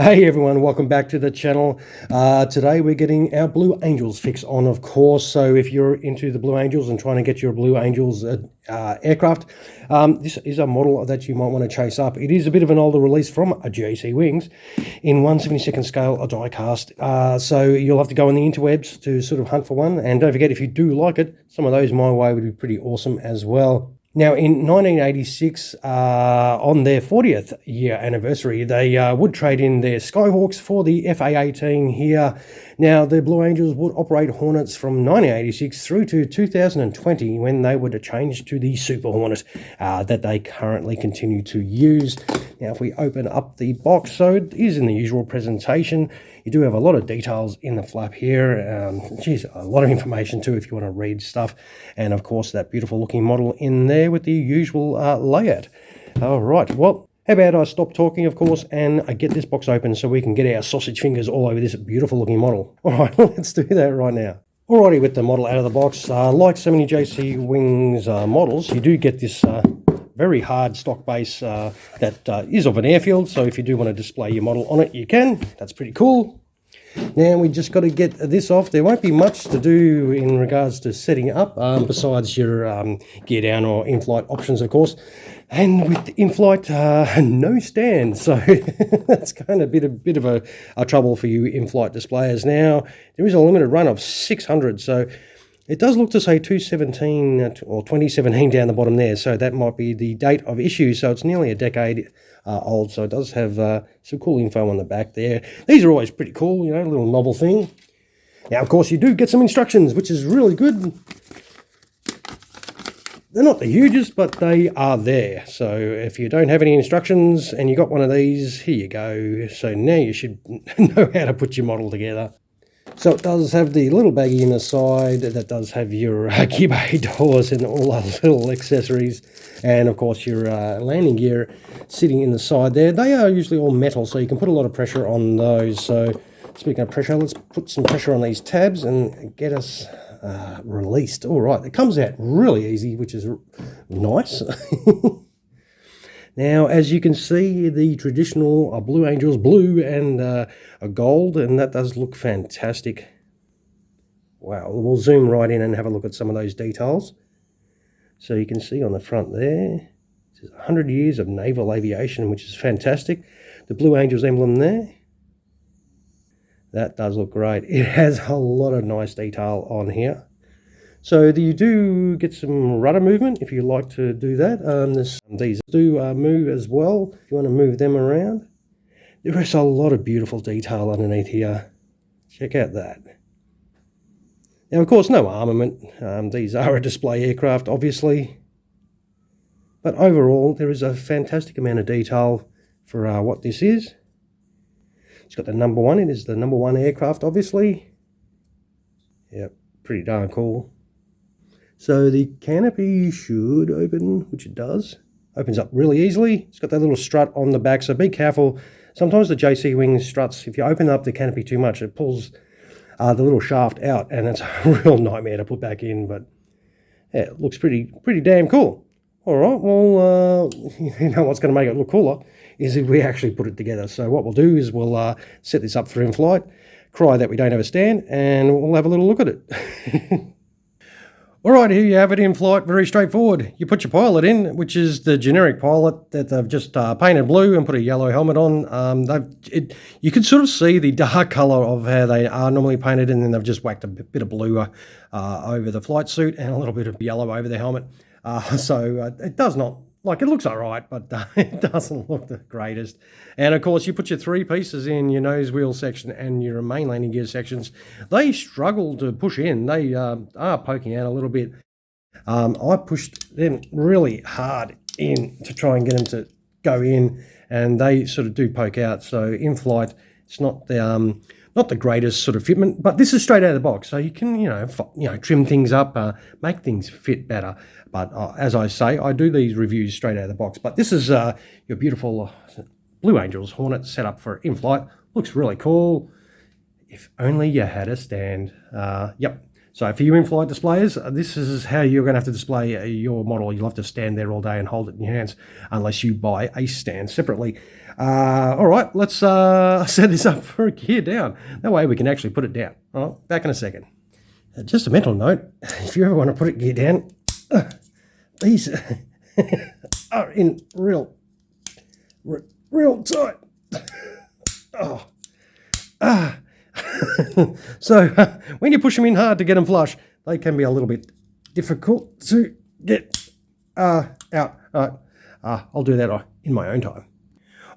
Hey everyone, welcome back to the channel. Today we're getting our Blue Angels fix on, of course. So if you're into the Blue Angels and trying to get your Blue Angels aircraft, this is a model that you might want to chase up. It is a bit of an older release from a GAC Wings in 1/72nd scale, a die cast. So you'll have to go on the interwebs to sort of hunt for one. And don't forget, if you do like it, some of those my way would be pretty awesome as well. Now, in 1986, on their 40th year anniversary, they would trade in their Skyhawks for the A-18 here. Now, the Blue Angels would operate Hornets from 1986 through to 2020, when they would change to the Super Hornet that they currently continue to use. Now, if we open up the box, so it is in the usual presentation. You do have a lot of details in the flap here. Geez, a lot of information too if you want to read stuff. And of course, that beautiful looking model in there with the usual layout. All right, well, how about I stop talking, of course, and I get this box open so we can get our sausage fingers all over this beautiful looking model. All right, let's do that right now. Alrighty, with the model out of the box, like so many JC Wings models, you do get this very hard stock base that is of an airfield. So if you do want to display your model on it, you can. That's pretty cool. Now we just got to get this off. There won't be much to do in regards to setting it up, besides your gear down or in-flight options, of course. And with in-flight, no stand, so that's kind of a bit of a trouble for you in-flight displayers. Now there is a limited run of 600, so it does look to say 217 or 2017 down the bottom there, so that might be the date of issue. So it's nearly a decade old, so it does have some cool info on the back there. These are always pretty cool, you know, a little novel thing. Now, of course, you do get some instructions, which is really good. They're not the hugest, but they are there. So if you don't have any instructions and you got one of these, here you go. So now you should know how to put your model together. So it does have the little baggie in the side that does have your gear bay doors and all those little accessories, and of course your landing gear sitting in the side there. They are usually all metal, so you can put a lot of pressure on those. So speaking of pressure, let's put some pressure on these tabs and get us released. All right, it comes out really easy, which is nice. Now, as you can see, the traditional Blue Angels blue and a gold, and that does look fantastic. Wow, we'll zoom right in and have a look at some of those details. So you can see on the front there, it says 100 years of naval aviation, which is fantastic. The Blue Angels emblem there, that does look great. It has a lot of nice detail on here. So you do get some rudder movement if you like to do that. These do move as well if you want to move them around. There is a lot of beautiful detail underneath here. Check out that. Now, of course, no armament. These are a display aircraft, obviously. But overall, there is a fantastic amount of detail for what this is. It's got the number one. It is the number one aircraft, obviously. Yep, pretty darn cool. So the canopy should open, which it does. Opens up really easily. It's got that little strut on the back, so be careful. Sometimes the JC Wings struts, if you open up the canopy too much, it pulls the little shaft out, and it's a real nightmare to put back in. But yeah, it looks pretty damn cool. All right, well, you know what's going to make it look cooler is if we actually put it together. So what we'll do is we'll set this up for in-flight, cry that we don't have a stand, and we'll have a little look at it. All right, here you have it in flight, very straightforward. You put your pilot in, which is the generic pilot that they've just painted blue and put a yellow helmet on. You can sort of see the dark colour of how they are normally painted, and then they've just whacked a bit of blue over the flight suit and a little bit of yellow over the helmet. So it does not, like, it looks all right, but it doesn't look the greatest. And of course, you put your three pieces in, your nose wheel section and your main landing gear sections. They struggle to push in. They are poking out a little bit. I pushed them really hard in to try and get them to go in, and they sort of do poke out. So in flight, it's not the greatest sort of fitment, but this is straight out of the box, so you can trim things up, make things fit better. But as I say, I do these reviews straight out of the box. But this is your beautiful Blue Angels Hornet set up for in-flight. Looks really cool. If only you had a stand. Yep. So for you in-flight displayers, this is how you're going to have to display your model. You'll have to stand there all day and hold it in your hands unless you buy a stand separately. All right, let's set this up for a gear down. That way we can actually put it down. All right, back in a second. Just a mental note, if you ever want to put it gear down, these are in real tight. So when you push them in hard to get them flush, they can be a little bit difficult to get out. I'll do that in my own time.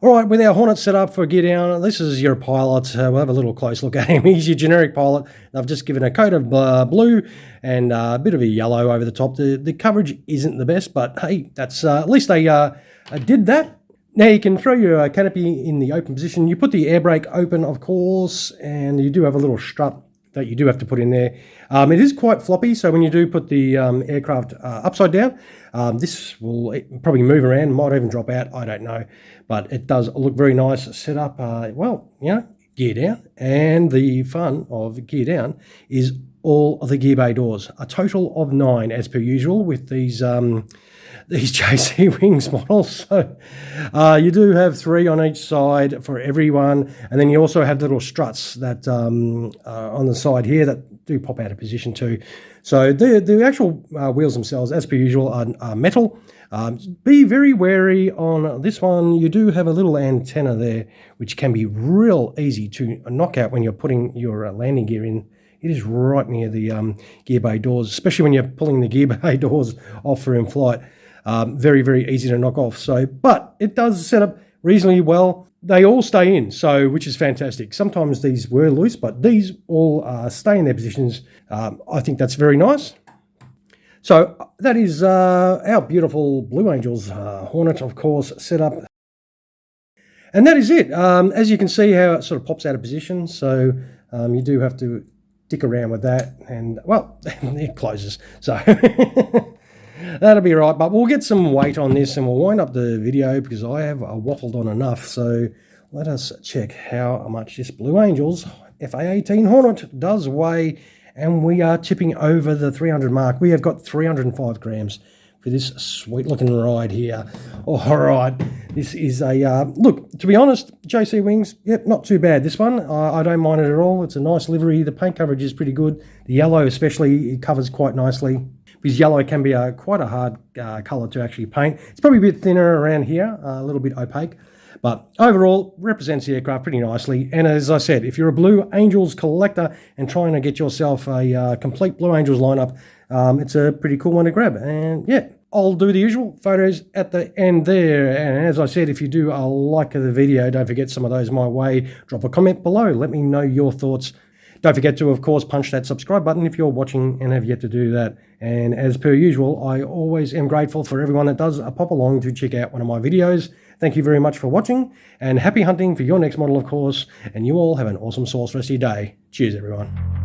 All right, with our Hornet set up for gear down, this is your pilot. We'll have a little close look at him. He's your generic pilot. I've just given a coat of blue and a bit of a yellow over the top. The coverage isn't the best, but hey, that's at least they did that. Now you can throw your canopy in the open position. You put the air brake open, of course, and you do have a little strut that you do have to put in there. It is quite floppy, so when you do put the aircraft upside down, this will probably move around, might even drop out, I don't know. But it does look very nice set up, well, you know, gear down. And the fun of gear down is all of the gear bay doors. A total of 9 as per usual with these JC Wings models. So you do have 3 on each side for everyone, and then you also have little struts that on the side here that do pop out of position too. So the actual wheels themselves, as per usual, are metal. Be very wary on this one. You do have a little antenna there, which can be real easy to knock out when you're putting your landing gear in. It is right near the gear bay doors, especially when you're pulling the gear bay doors off for in flight. Very, very easy to knock off. So, but it does set up reasonably well. They all stay in, so which is fantastic. Sometimes these were loose, but these all stay in their positions. I think that's very nice. So that is our beautiful Blue Angels Hornet, of course, set up. And that is it. As you can see how it sort of pops out of position. So you do have to dick around with that. And, well, it closes. So that'll be right. But we'll get some weight on this and we'll wind up the video because I have waffled on enough. So let us check how much this Blue Angels A-18 Hornet does weigh. And we are tipping over the 300 mark. We have got 305 grams for this sweet looking ride here. All right, this is a, look, to be honest, JC Wings, yep, not too bad. This one, I don't mind it at all. It's a nice livery. The paint coverage is pretty good. The yellow especially, it covers quite nicely. Because yellow can be quite a hard colour to actually paint. It's probably a bit thinner around here, a little bit opaque. But overall, represents the aircraft pretty nicely. And as I said, if you're a Blue Angels collector and trying to get yourself a complete Blue Angels lineup, it's a pretty cool one to grab. And yeah, I'll do the usual photos at the end there. And as I said, if you do like the video, don't forget some of those my way. Drop a comment below. Let me know your thoughts. Don't forget to, of course, punch that subscribe button if you're watching and have yet to do that. And as per usual, I always am grateful for everyone that does pop along to check out one of my videos. Thank you very much for watching, and happy hunting for your next model, of course. And you all have an awesome sauce rest of your day. Cheers, everyone.